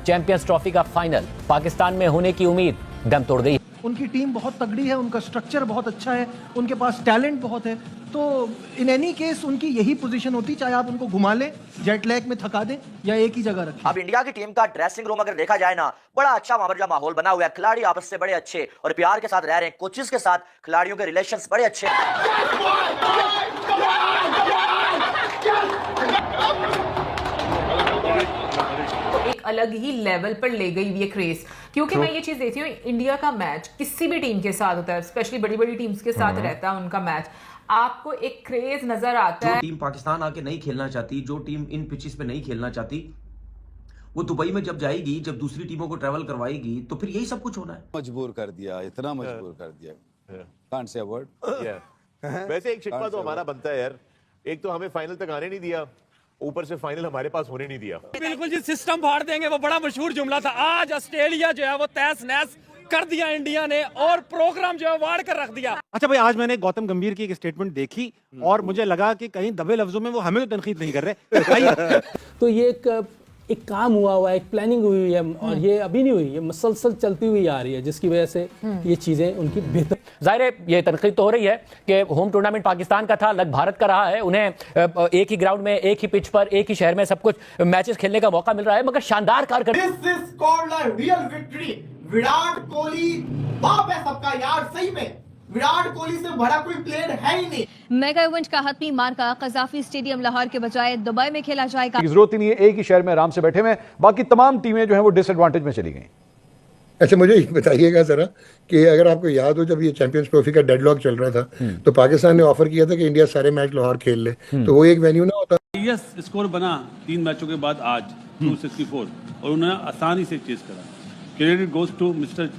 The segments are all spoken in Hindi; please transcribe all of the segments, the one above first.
चैंपियंस ट्रॉफी का फाइनल पाकिस्तान में होने की उम्मीद दम तोड़ गई। उनकी टीम बहुत तगड़ी है, उनका स्ट्रक्चर बहुत अच्छा है, उनके पास टैलेंट बहुत है। तो इन एनी केस उनकी यही पोजीशन होती, चाहे आप उनको घुमा लें, जेट लैग में थका दें या एक ही जगह रखें। अब इंडिया की टीम का ड्रेसिंग रूम अगर देखा जाए ना, बड़ा अच्छा वहां पर माहौल बना हुआ है, खिलाड़ी आपस से बड़े अच्छे और प्यार के साथ रह रहे हैं, कोचेस के साथ खिलाड़ियों के रिलेशंस बड़े अच्छे। एक अलग ही लेवल पर ले गई ये क्रेज, क्योंकि मैं ये चीज देखती हूँ, इंडिया का मैच किसी भी टीम के साथ होता है, स्पेशली बड़ी बड़ी टीम्स के साथ रहता है उनका मैच, आपको एक क्रेज नजर आता है। जो टीम पाकिस्तान आके नहीं खेलना चाहती, जो टीम इन पिचेस पे नहीं खेलना चाहती, वो दुबई में जब जाएगी, जब दूसरी टीमों को ट्रैवल करवाएगी, तो फिर यही सब कुछ होना है। मजबूर कर दिया, इतना मजबूर कर दिया, कांट से अवर्ड। वैसे एक शिकवा तो हमारा बनता है यार, एक तो हमें फाइनल तक आने नहीं दिया, ऊपर से फाइनल हमारे पास होने नहीं दिया। बिल्कुल जी, सिस्टम फाड़ देंगे, वो बड़ा मशहूर जुमला था। आज ऑस्ट्रेलिया जो है वो तहस नहस कर दिया इंडिया ने, और प्रोग्राम जो है वाड़ कर रख दिया। अच्छा भाई, आज मैंने गौतम गंभीर की एक स्टेटमेंट देखी और मुझे लगा कि कहीं दबे लफ्जों में वो हमें तो तनकीद नहीं कर रहे। तो ये एक काम हुआ है, एक प्लानिंग हुई है, और ये अभी नहीं हुई, ये मुसलसल चलती हुई आ रही है, जिसकी वजह से ये चीजें उनकी बेहतर। जाहिर है ये तनकीद तो हो रही है कि होम टूर्नामेंट पाकिस्तान का था, अलग भारत का रहा है, उन्हें एक ही ग्राउंड में, एक ही पिच पर, एक ही शहर में सब कुछ मैचेस खेलने का मौका मिल रहा है, मगर शानदार कारकर्दगी। विराट कोहली बाप है सबका यार, सही में विराट कोहली से बड़ा कोई प्लेयर है ही नहीं। मेगा इवेंट का हतमी मार्का कज़ाफी स्टेडियम लाहौर के बजाय दुबई में खेला जाएगा। जरूरत ही नहीं है, एक ही शहर में आराम से बैठे हुए, बाकी तमाम टीमें जो हैं वो डिसएडवांटेज में चली गई। अच्छा, मुझे बताइएगा जरा कि अगर आपको याद हो, जब ये चैंपियंस ट्रॉफी का डेडलॉक चल रहा था तो पाकिस्तान ने ऑफर किया था कि इंडिया सारे मैच लाहौर खेल ले, तो वो एक वेन्यू ना होता। यस स्कोर बना 3 मैचों के बाद आज 264, और उन्होंने आसानी से चेस करा। Credit goes to mister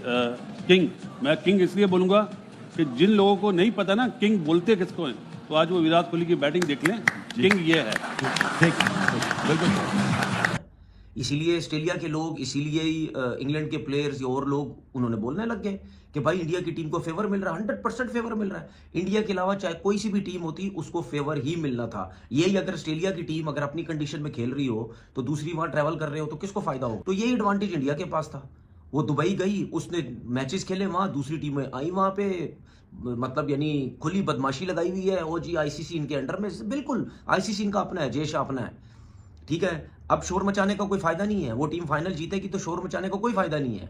king. मैं किंग इसलिए बोलूंगा कि जिन लोगों को नहीं पता ना किंग बोलते किसको हैं, तो आज वो विराट कोहली की बैटिंग देख लें, किंग ये है। इसीलिए ऑस्ट्रेलिया के लोग, इसीलिए इंग्लैंड के प्लेयर्स और लोग उन्होंने बोलने लग गए कि भाई इंडिया की टीम को फेवर मिल रहा है, 100% फेवर मिल रहा है। इंडिया के अलावा चाहे कोई सी भी टीम होती, उसको फेवर ही मिलना था। यही अगर ऑस्ट्रेलिया की टीम अगर अपनी कंडीशन में खेल रही हो, तो दूसरी वहां ट्रैवल कर रहे हो, तो किसको फायदा हो? तो यही एडवांटेज इंडिया के पास था। वो दुबई गई, उसने मैचेस खेले वहां, दूसरी टीमें आई वहां पे, मतलब यानी खुली बदमाशी लगाई हुई है। ओ जी आईसीसी इनके अंडर में, बिल्कुल आईसीसी इनका अपना है, जेश अपना है, ठीक है। अब शोर मचाने का कोई फायदा नहीं है, वो टीम फाइनल जीतेगी तो शोर मचाने का कोई फायदा नहीं है।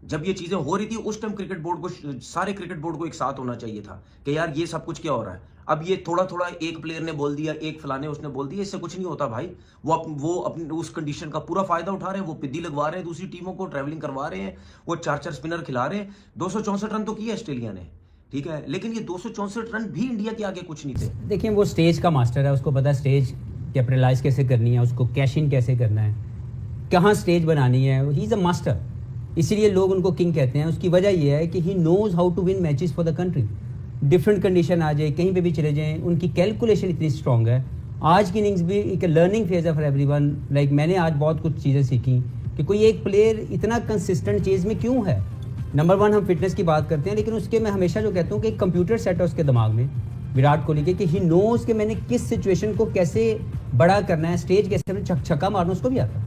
जब ये चीजें हो रही थी उस टाइम क्रिकेट बोर्ड को, सारे क्रिकेट बोर्ड को एक साथ होना चाहिए था कि यार ये सब कुछ क्या हो रहा है। अब ये थोड़ा थोड़ा एक प्लेयर ने बोल दिया, एक फलाने उसने बोल दिया, इससे कुछ नहीं होता भाई। वो अपनी उस कंडीशन का पूरा फायदा उठा रहे हैं, वो पिद्दी लगवा रहे हैं, दूसरी टीमों को ट्रैवलिंग करवा रहे हैं, वो 4-4 स्पिनर खिला रहे हैं। 264 रन तो किए ऑस्ट्रेलिया ने, ठीक है, लेकिन ये 264 रन भी इंडिया के आगे कुछ नहीं थे। देखिए, वो स्टेज का मास्टर है, उसको पता है स्टेज कैपिटलाइज कैसे करनी है, उसको कैश इन कैसे करना है, कहाँ स्टेज बनानी है। ही इज़ अ मास्टर, इसीलिए लोग उनको किंग कहते हैं। उसकी वजह यह है कि he knows how to win matches for the country. Different condition आ जाए, कहीं पे भी चले जाएं, उनकी कैलकुलेशन इतनी स्ट्रांग है। आज की इनिंग्स भी एक लर्निंग फेज है फॉर एवरीवन। लाइक मैंने आज बहुत कुछ चीज़ें सीखी कि कोई एक प्लेयर इतना कंसिस्टेंट चीज़ में क्यों है। नंबर 1 हम फिटनेस की बात करते हैं, लेकिन उसके मैं हमेशा जो कहता हूँ कि एक कंप्यूटर सेट है उसके दिमाग में, विराट कोहली के, कि ही नोज कि मैंने किस सिचुएशन को कैसे बड़ा करना है, स्टेज कैसे छक्का मारना उसको भी आता है।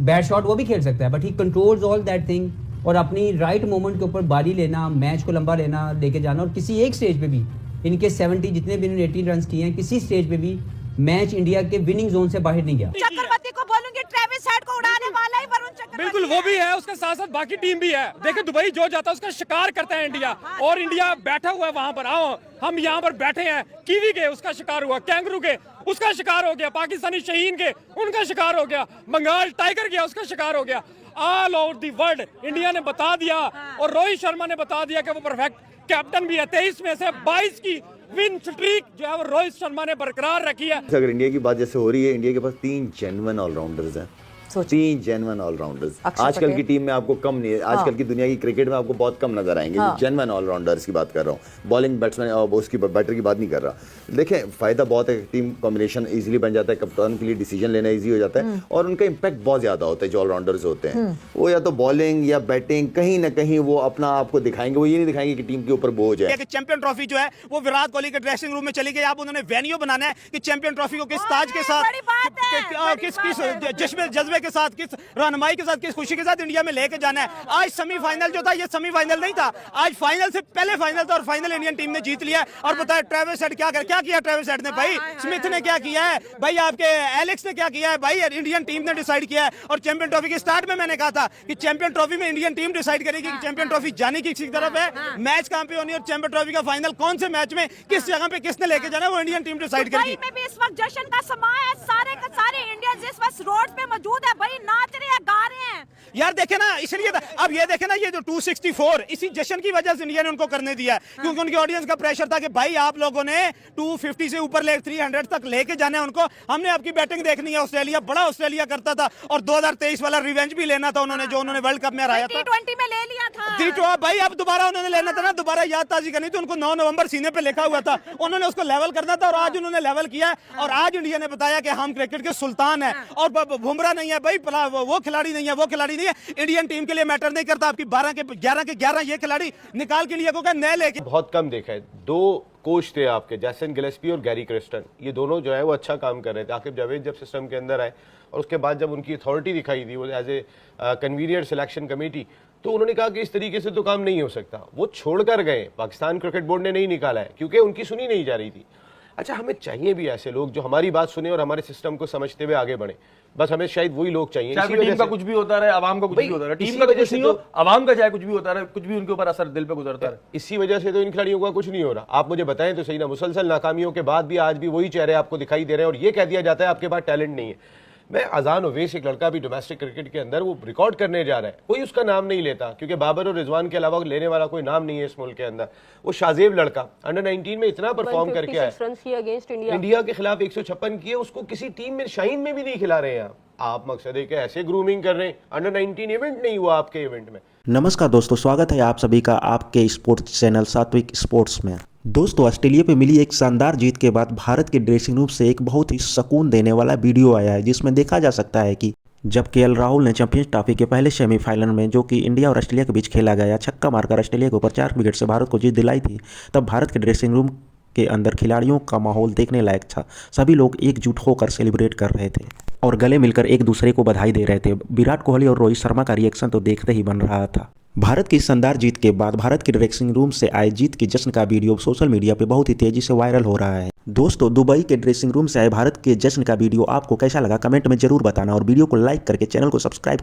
बैट शॉट वो भी खेल सकता है, but he controls all that thing. और अपनी राइट मोमेंट के ऊपर बारी लेना, मैच को लंबा लेना, लेके जाना। और किसी एक स्टेज पे भी इनके 70 जितने भी इन्होंने 18 रन किए हैं, किसी स्टेज पे भी मैच इंडिया के विनिंग जोन से बाहर नहीं गया। चक्रवर्ती को बोलूंगी, ट्रेविस हेड को उड़ाने वाला ही वरुण चक्रवर्ती। बिल्कुल, वो भी है, उसके साथ साथ बाकी टीम भी है। देखिए, दुबई जो जाता है उसका शिकार करता है इंडिया, और इंडिया बैठा हुआ है वहां पर। आओ, हम यहाँ पर बैठे हैं, कीवी के उसका शिकार हुआ, कैंगरू के उसका शिकार हो गया, पाकिस्तानी शहीन के उनका शिकार हो गया, बंगाल टाइगर के उसका शिकार हो गया। All over the world India ने बता दिया, और रोहित शर्मा ने बता दिया कि वो परफेक्ट कैप्टन भी है। 23 में से 22 की विन स्ट्रीक जो है वो रोहित शर्मा ने बरकरार रखी है। अगर इंडिया की बात जैसे हो रही है, इंडिया के पास 3 जेन्युइन ऑलराउंडर्स हैं, 3 जेन्युइन ऑलराउंडर्स। अक्षर आजकल पटेल। की टीम में आपको कम नहीं है, आजकल की दुनिया की क्रिकेट में आपको बहुत कम नजर आएंगे। जेन्युइन ऑलराउंडर्स की बात कर रहा हूँ, बॉलिंग बैट्समैन उसकी बैटर की बात नहीं कर रहा। देखें फायदा बहुत है, टीम कॉम्बिनेशन इजीली बन जाता है, कप्तान के लिए डिसीजन लेना इजी हो जाता है और उनका इंपैक्ट बहुत ज्यादा होता है। जो ऑलराउंडर्स होते हैं वो या तो बॉलिंग या बैटिंग कहीं ना कहीं वो अपना आपको दिखाएंगे, वो ये नहीं दिखाएंगे कि टीम के ऊपर बोझ है। चैंपियन ट्रॉफी जो है वो विराट कोहली के ड्रेसिंग रूम में चली गई। आप उन्होंने वेन्यू बनाना है कि चैंपियन ट्रॉफी को किस ताज के साथ, किस जश्न जज्बे के साथ, किस रहनुमाई के साथ, किस खुशी के साथ इंडिया में लेके जाना है। आज सेमीफाइनल जो था ये सेमीफाइनल नहीं था, आज फाइनल से पहले फाइनल था और फाइनल इंडियन टीम ने जीत लिया। और बताया ट्रेविस हेड क्या किया ट्रेविस हेड ने भाई, स्मिथ ने क्या किया है भाई, आपके एलेक्स ने क्या किया है भाई, इंडियन टीम ने डिसाइड किया है। और चैंपियन ट्रॉफी के स्टार्ट में मैंने कहा था कि चैंपियन ट्रॉफी में इंडियन टीम डिसाइड करेगी कि चैंपियन ट्रॉफी जाने की किसी तरफ है, मैच कहां पे होनी है और चैंपियन ट्रॉफी का फाइनल कौन से मैच में किस जगह पे किसने लेके जाना है वो इंडियन टीम डिसाइड करेगी। दुबई में भी इस वक्त जश्न का समा है, सारे के सारे इंडियंस इस वक्त रोड पे मौजूद है भाई, नाच रहे हैं, गा रहे हैं यार। देखे ना, इसलिए अब ये देखे ना, ये जो 264 इसी जश्न की वजह से इंडिया ने उनको करने दिया, क्योंकि उनकी ऑडियंस का प्रेशर था कि भाई आप लोगों ने 250 से ऊपर 300 तक लेके जाना है उनको, हमने आपकी बैटिंग देखनी है। ऑस्ट्रेलिया बड़ा ऑस्ट्रेलिया करता था और 2023 वाला रिवेंज भी लेना था उन्होंने, जो उन्होंने वर्ल्ड कप में हराया था। T20 में ले लिया था भाई, अब दोबारा उन्होंने लेना था ना, दोबारा याद ताजी करनी थी। उनको 9 नवंबर सीने पे लिखा हुआ था, उन्होंने उसको लेवल करना था और आज उन्होंने लेवल किया है। और आज इंडिया ने बताया कि हम क्रिकेट के सुल्तान हैं और बुमराह नहीं है भाई, वो खिलाड़ी नहीं है, वो खिलाड़ी नहीं है, इंडियन टीम के लिए मैटर नहीं करता। आपकी 12 के 11 ये खिलाड़ी निकाल के इंडिया को नए लेके बहुत कम देखा है। 2 कोच थे आपके, जैसन गिलेस्पी और गैरी क्रिस्टन, ये दोनों जो है वो अच्छा काम कर रहे थे। आकिब जावेद जब सिस्टम के अंदर आए और उसके बाद जब उनकी अथॉरिटी दिखाई दी वो as a convenient selection committee, तो उन्होंने कहा कि इस तरीके से तो काम नहीं हो सकता। वो छोड़कर गए, पाकिस्तान क्रिकेट बोर्ड ने नहीं निकाला है क्योंकि उनकी सुनी नहीं जा रही थी। अच्छा, हमें चाहिए भी ऐसे लोग जो हमारी बात सुने और हमारे सिस्टम को समझते हुए आगे बढ़े। बस हमें शायद वही लोग चाहिए। टीम का कुछ भी होता रहे, आवाम का कुछ भी होता रहे, टीम का कुछ नहीं हो, आवाम का चाहे कुछ भी होता रहे, कुछ भी उनके ऊपर असर दिल पे गुजरता है। इसी वजह से तो इन खिलाड़ियों का कुछ नहीं हो रहा। आप मुझे बताएं तो सही ना, मुसलसल नाकामियों के बाद भी आज भी वही चेहरे आपको दिखाई दे रहे हैं और ये कह दिया जाता है आपके पास टैलेंट नहीं है। मैं अजान ओवैस, एक लड़का भी डोमेस्टिक क्रिकेट के अंदर वो रिकॉर्ड करने जा रहा है, कोई उसका नाम नहीं लेता क्योंकि बाबर और रिजवान के अलावा लेने वाला कोई नाम नहीं है इस मुल्क के अंदर। वो शाजेब लड़का अंडर 19 में इतना परफॉर्म करके आया, इंडिया के खिलाफ 156 किए, उसको किसी टीम में शाहीन में भी नहीं खिला रहे हैं। आप मकसद है कि ऐसे ग्रूमिंग कर रहे हैं, अंडर 19 इवेंट नहीं हुआ आपके इवेंट में। नमस्कार दोस्तों, स्वागत है आप सभी का आपके स्पोर्ट्स चैनल सात्विक स्पोर्ट्स में। दोस्तों, ऑस्ट्रेलिया पे मिली एक शानदार जीत के बाद भारत के ड्रेसिंग रूम से एक बहुत ही सुकून देने वाला वीडियो आया है, जिसमें देखा जा सकता है कि जब केएल राहुल ने चैंपियंस ट्रॉफी के पहले सेमीफाइनल में, जो कि इंडिया और ऑस्ट्रेलिया के बीच खेला गया, छक्का मारकर ऑस्ट्रेलिया के ऊपर 4 विकेट से भारत को जीत दिलाई थी, तब भारत के ड्रेसिंग रूम के अंदर खिलाड़ियों का माहौल देखने लायक था। सभी लोग एकजुट होकर सेलिब्रेट कर रहे थे और गले मिलकर एक दूसरे को बधाई दे रहे थे। विराट कोहली और रोहित शर्मा का रिएक्शन तो देखते ही बन रहा था। भारत की शानदार जीत के बाद भारत के ड्रेसिंग रूम से आए जीत के जश्न का वीडियो सोशल मीडिया पे बहुत ही तेजी से वायरल हो रहा है। दोस्तों, दुबई के ड्रेसिंग रूम से आए भारत के जश्न का वीडियो आपको कैसा लगा कमेंट में जरूर बताना और वीडियो को लाइक करके चैनल को सब्सक्राइब